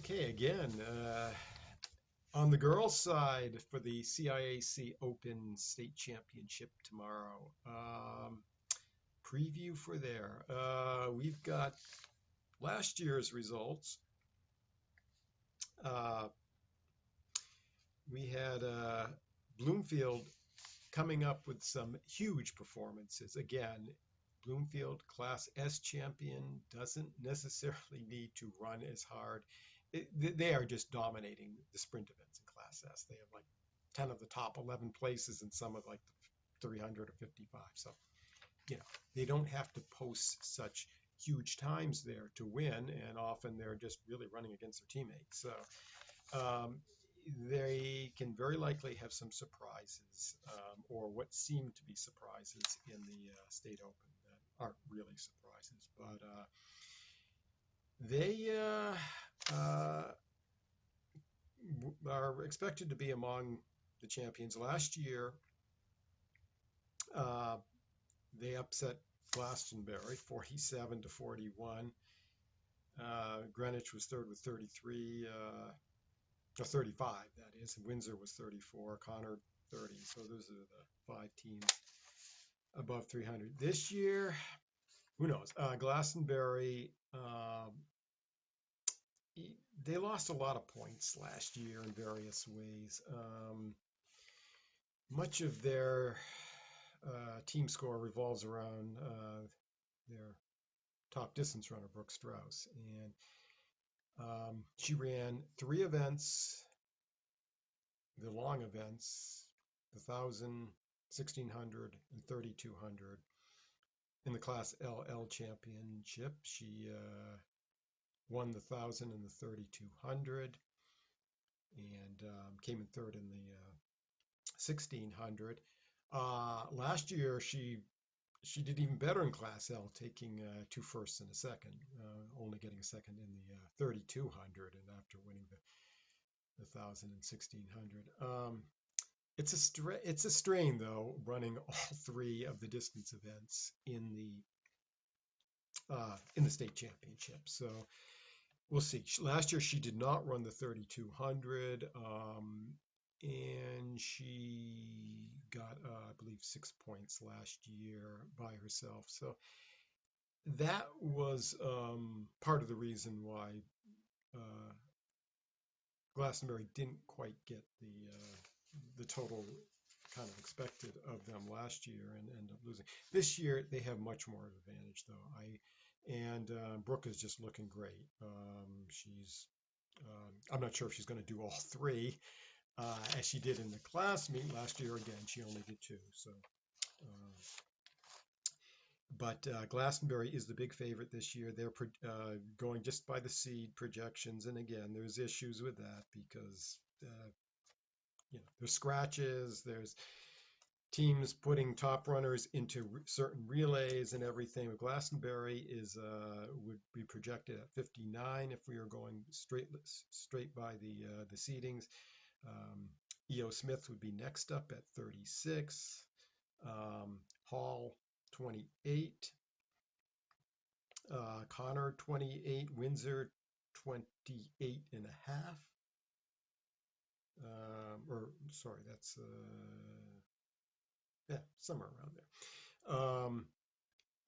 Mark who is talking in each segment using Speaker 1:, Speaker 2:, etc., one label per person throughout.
Speaker 1: Okay, again, on the girls' side for the CIAC Open State Championship tomorrow. Preview for there. We've got last year's results. We had Bloomfield coming up with some huge performances. Again, Bloomfield Class S champion doesn't necessarily need to run as hard. They are just dominating the sprint events in Class S. They have like 10 of the top 11 places and some of like the 300 or 55. So, they don't have to post such huge times there to win, and often they're just really running against their teammates. So they can very likely have some surprises, or what seem to be surprises in the State Open that aren't really surprises. But they are expected to be among the champions. Last year, they upset Glastonbury 47-41. Greenwich was third with 33, or 35, that is. Windsor was 34, Connor 30. So those are the 5 teams above 300. This year, who knows? Glastonbury, they lost a lot of points last year in various ways. Much of their team score revolves around their top distance runner, Brooke Strauss. And she ran 3 events, the long events, the 1,000, 1,600, and 3,200 in the Class LL Championship. She won the 1,000 and the 3,200 and came in third in the 1,600. Last year, she did even better in Class L, taking 2 firsts and a second, only getting a second in the 3,200, and after winning the 1,000 and 1,600. It's a strain, though, running all 3 of the distance events in the state championship. So we'll see. Last year, she did not run the 3,200. And she got, I believe, 6 points last year by herself. So that was part of the reason why Glastonbury didn't quite get the total kind of expected of them last year and end up losing. This year, they have much more advantage, though. Brooke is just looking great. I'm not sure if she's going to do all 3. As she did in the class meet last year. Again, she only did 2. So, but Glastonbury is the big favorite this year. They're going just by the seed projections, and again, there's issues with that because there's scratches. There's teams putting top runners into certain relays and everything. Glastonbury would be projected at 59 if we are going straight by the seedings. E.O. Smith would be next up at 36. Hall, 28. Connor, 28. Windsor, 28 and a half. That's somewhere around there.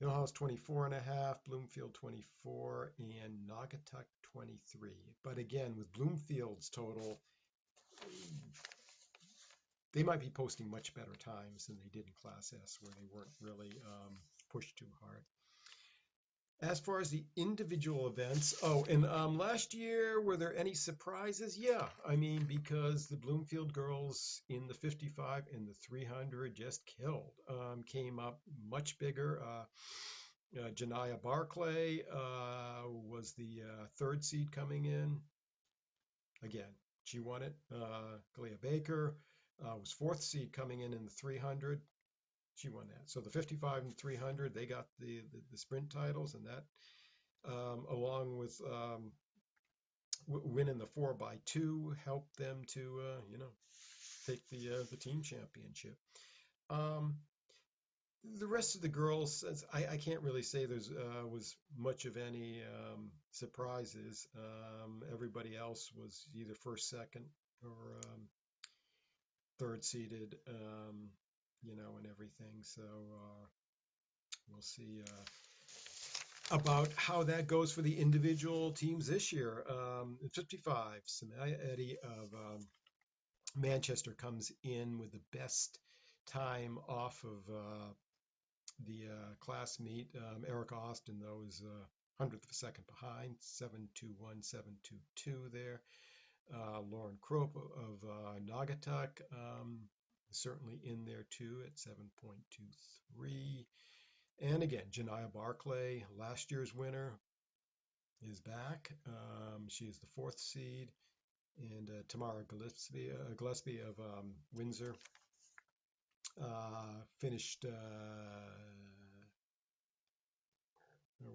Speaker 1: Millhouse 24 and a half, Bloomfield 24, and Naugatuck 23. But again, with Bloomfield's total, they might be posting much better times than they did in Class S, where they weren't really pushed too hard. As far as the individual events, last year, were there any surprises? Yeah, because the Bloomfield girls in the 55 and the 300 just killed. Came up much bigger. Janiyah Barclay was the 3rd seed coming in. Again, she won it. Galea Baker was 4th seed coming in the 300. She won that. So the 55 and 300, they got the sprint titles, and that, along with winning the 4x2, helped them to take the team championship. The rest of the girls, I can't really say there's was much of any surprises. Everybody else was either first, second, or third seeded, and everything. So we'll see about how that goes for the individual teams this year. 55, Samaya Eddy of Manchester comes in with the best time off of the class meet. Erica Austin, though, is 100th of a second behind, 7:21, 7:22 there. Lauren Kropp of Naugatuck certainly in there too at 7.23. And again, Janiyah Barclay, last year's winner, is back. She is the fourth seed. And Tamara Gillespie of Windsor finished.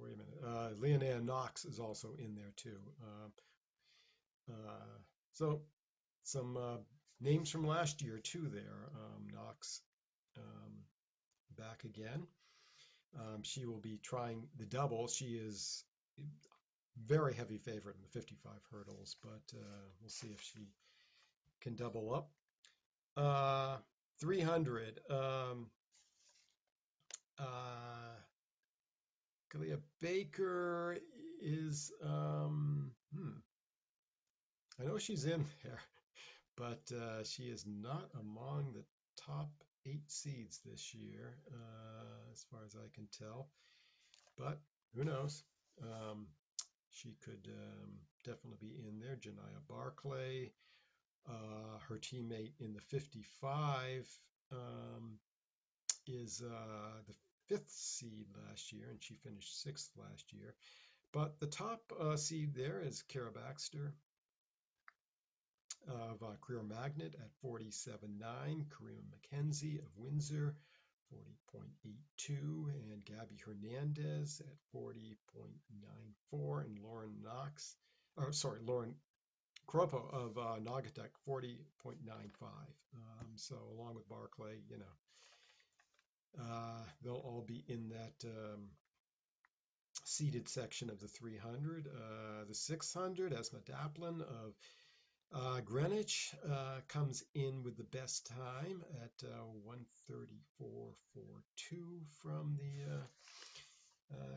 Speaker 1: Wait a minute. Leanne Knox is also in there too. So some names from last year too there. Knox back again. She will be trying the double. She is very heavy favorite in the 55 hurdles, but we'll see if she can double up. 300. Kalia Baker is, I know she's in there, but she is not among the top 8 seeds this year, as far as I can tell. But who knows? She could definitely be in there. Janiyah Barclay, her teammate in the 55, is the 5th seed last year, and she finished 6th last year. But the top seed there is Kara Baxter of Career Magnet at 47.9, Karima McKenzie of Windsor 40.82, and Gabby Hernandez at 40.94, and Lauren Kropo of Naugatuck 40.95. So along with Barclay, they'll all be in that seeded section of the 300. The 600, Esma Daplin of Greenwich comes in with the best time at 1:34.42 from the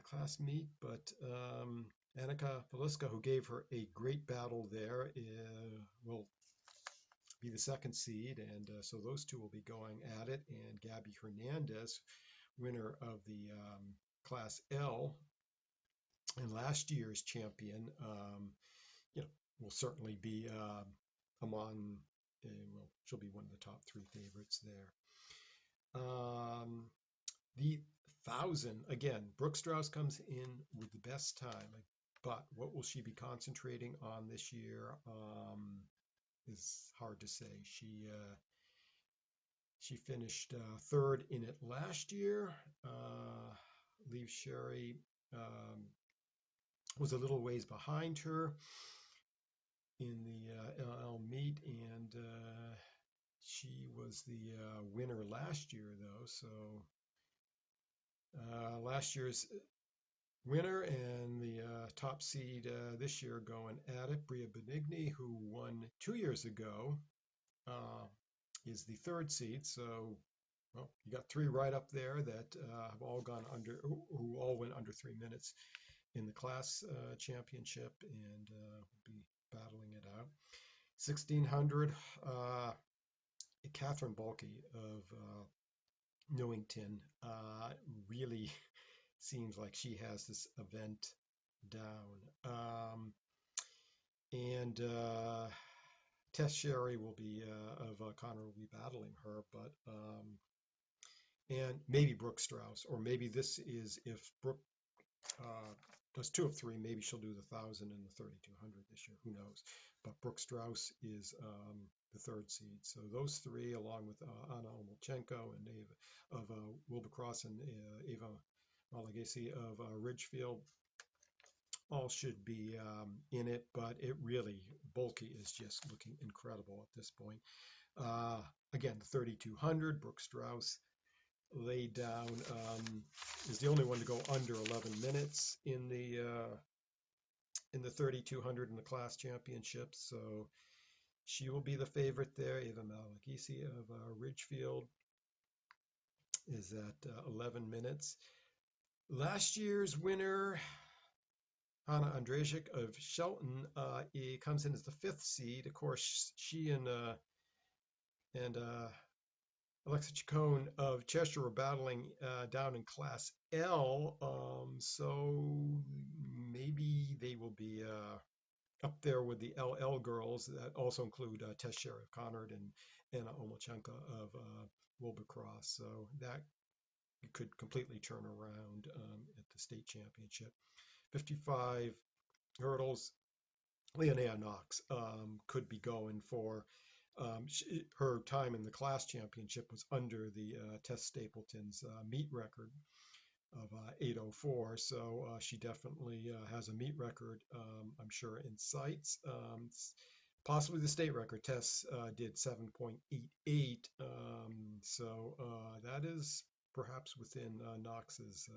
Speaker 1: class meet, but Annika Veluska, who gave her a great battle there, will be the 2nd seed, and so those two will be going at it. And Gabby Hernandez, winner of the Class L and last year's champion, will certainly be among, she'll be one of the top 3 favorites there. The 1,000, again, Brooke Strauss comes in with the best time, but what will she be concentrating on this year is hard to say. She finished 3rd in it last year. Lee Sherry was a little ways behind her in the LL meet, and she was the winner last year, though. So last year's winner and the top seed this year going at it, Bria Benigni, who won 2 years ago, is the 3rd seed. So, well, you got 3 right up there that have all gone who all went under 3 minutes in the class championship, and will be battling it out. 1,600, Catherine Balke of Newington really seems like she has this event down. And Tess Sherry will be of Connor will be battling her, but and maybe Brooke Strauss, or maybe this is if Brooke does 2 of 3, maybe she'll do the 1,000 and the 3,200 this year. Who knows? But Brooke Strauss is the 3rd seed. So those 3, along with Anna Omolchenko and Ava of Wilbercross and Ava Malagesi of Ridgefield, all should be in it. But it really, Bulky is just looking incredible at this point. Again, the 3,200, Brooke Strauss laid down, is the only one to go under 11 minutes in the 3200 in the class championship. So she will be the favorite there. Eva Malagisi of Ridgefield is at 11 minutes. Last year's winner, Hannah Andrzejczyk of Shelton, comes in as the 5th seed. Of course, she and Alexa Chacon of Cheshire are battling down in Class L, so maybe they will be up there with the LL girls that also include Tess Sheriff-Conard and Anna Omachenko of Wilbercross. So that could completely turn around at the state championship. 55 hurdles, Leonea Knox could be going for, her time in the class championship was under the Tess Stapleton's meet record of 8:04, so she definitely has a meet record, I'm sure, in sights. Possibly the state record. Tess did 7.88, so that is perhaps within Knox's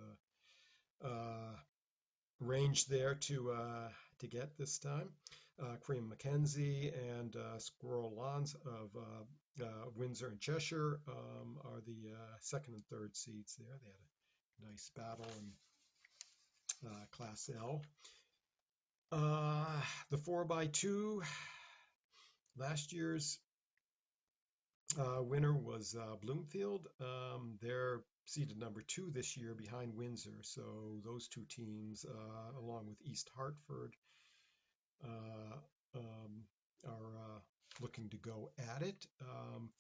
Speaker 1: range there to get this time. Cream McKenzie and Squirrel Lawns of Windsor and Cheshire are the 2nd and 3rd seeds there. They had a nice battle in Class L. The 4x2, last year's winner was Bloomfield. They're seeded number 2 this year behind Windsor. So those two teams, along with East Hartford, are looking to go at it.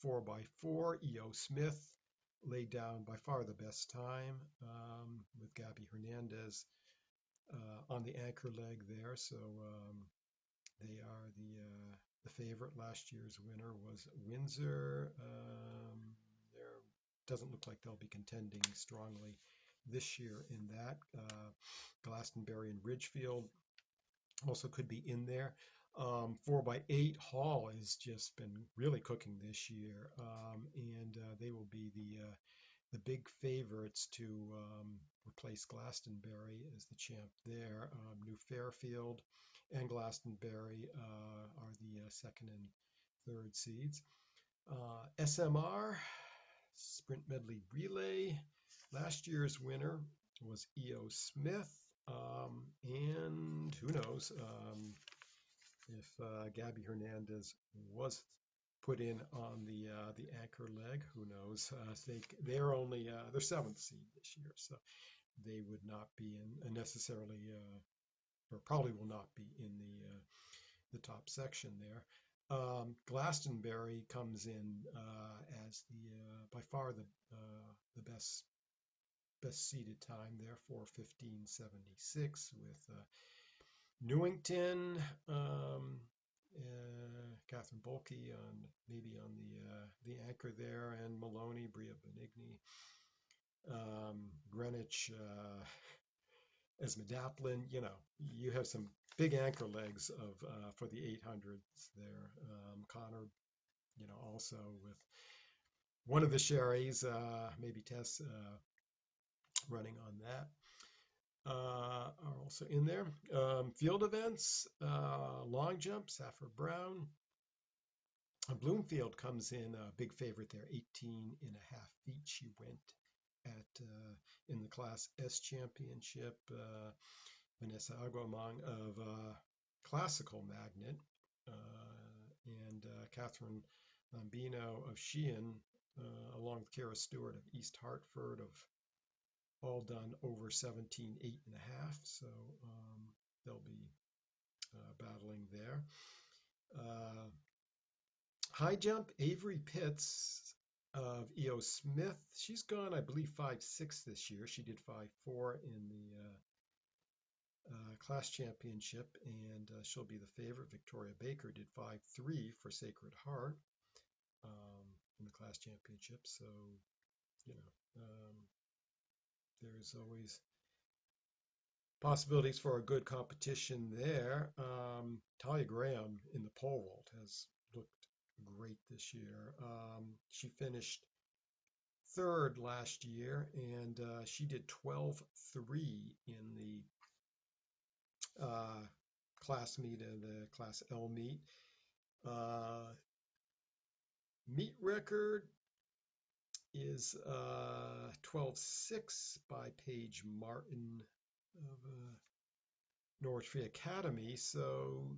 Speaker 1: 4x4, E.O. Smith laid down by far the best time with Gabby Hernandez on the anchor leg there. So they are the favorite. Last year's winner was Windsor. There doesn't look like they'll be contending strongly this year in that. Glastonbury and Ridgefield also could be in there. 4x8, Hall has just been really cooking this year, and they will be the big favorites to replace Glastonbury as the champ there. New Fairfield and Glastonbury are the 2nd and 3rd seeds. SMR, Sprint Medley Relay, last year's winner was E.O. Smith, and who knows if Gabby Hernandez was put in on the anchor leg. Who knows? They're only they're 7th seed this year, so they would not be in necessarily, or probably will not be in the top section there. Glastonbury comes in as the by far the best seeded time there, 4:15.76 with Newington, Catherine Bulkey maybe on the anchor there, and Maloney, Bria Benigni, Greenwich, Esme Daplin. You have some big anchor legs of for the 800s there. Connor, also with one of the Sherrys, maybe Tess running on that. Are also in there. Field events, long jump, Safford Brown. Bloomfield comes in a big favorite there, 18.5 feet. She went at in the Class S championship. Vanessa Aguamang of Classical Magnet and Catherine Lambino of Sheehan, along with Kara Stewart of East Hartford, of all done over 17.8.5, so they'll be battling there. High jump, Avery Pitts of E.O. Smith. She's gone, I believe, 5.6 this year. She did 5.4 in the class championship, and she'll be the favorite. Victoria Baker did 5.3 for Sacred Heart in the class championship, so there's always possibilities for a good competition there. Talia Graham in the pole vault has looked great this year. She finished third last year, and she did 12.3 in the class meet and the Class L meet. Meet record is 12.6 by Paige Martin of Norwich Free Academy. So,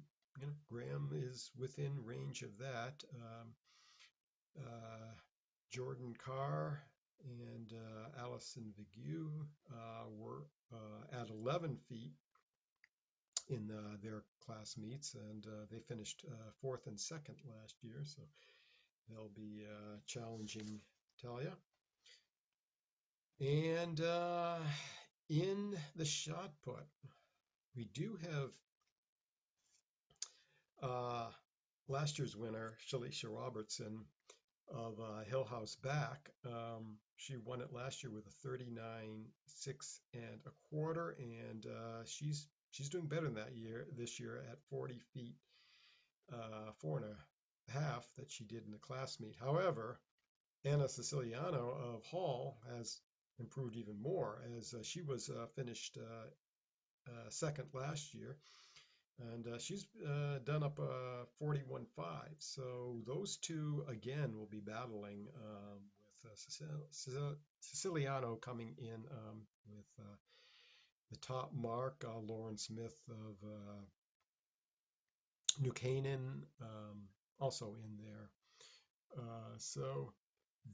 Speaker 1: Graham is within range of that. Jordan Carr and Allison Vigue were at 11 feet in their class meets, and they finished fourth and second last year, so they'll be challenging Talia. And in the shot put, we do have last year's winner, Shalisha Robertson of Hill House Back. She won it last year with a 39.6 1/4, and she's doing better than this year at 40 feet 4 1/2 that she did in the class meet. However, Anna Siciliano of Hall has improved even more, as she was finished second last year, and she's done up 41.5. So those two again will be battling with Siciliano coming in with the top mark. Lauren Smith of New Canaan also in there. So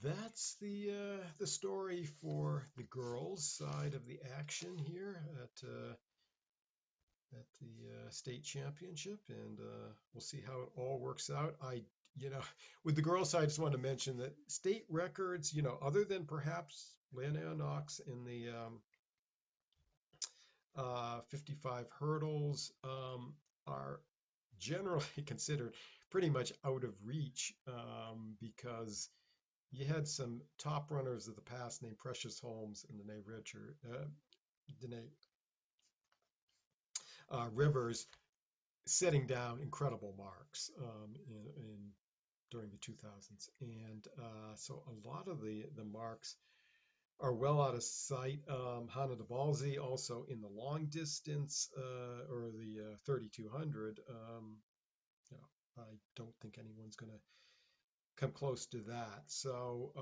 Speaker 1: that's the story for the girls' side of the action here at the state championship, and we'll see how it all works out. With the girls' side, I just want to mention that state records, other than perhaps Leonard Knox in the 55 hurdles, are generally considered pretty much out of reach because you had some top runners of the past named Precious Holmes and Danae Rivers setting down incredible marks during the 2000s, and so a lot of the marks are well out of sight. Hannah DeBalzi also in the long distance or the 3200. I don't think anyone's going to come close to that. So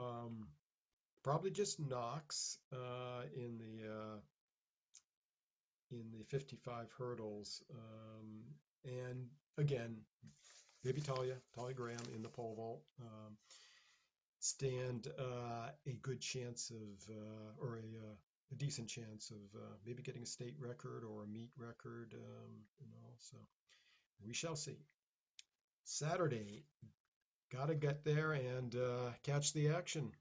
Speaker 1: probably just Knox in the 55 hurdles, and again, maybe Talia Graham in the pole vault stand a good chance of or a decent chance of maybe getting a state record or a meet record. So we shall see. Saturday, gotta get there and catch the action.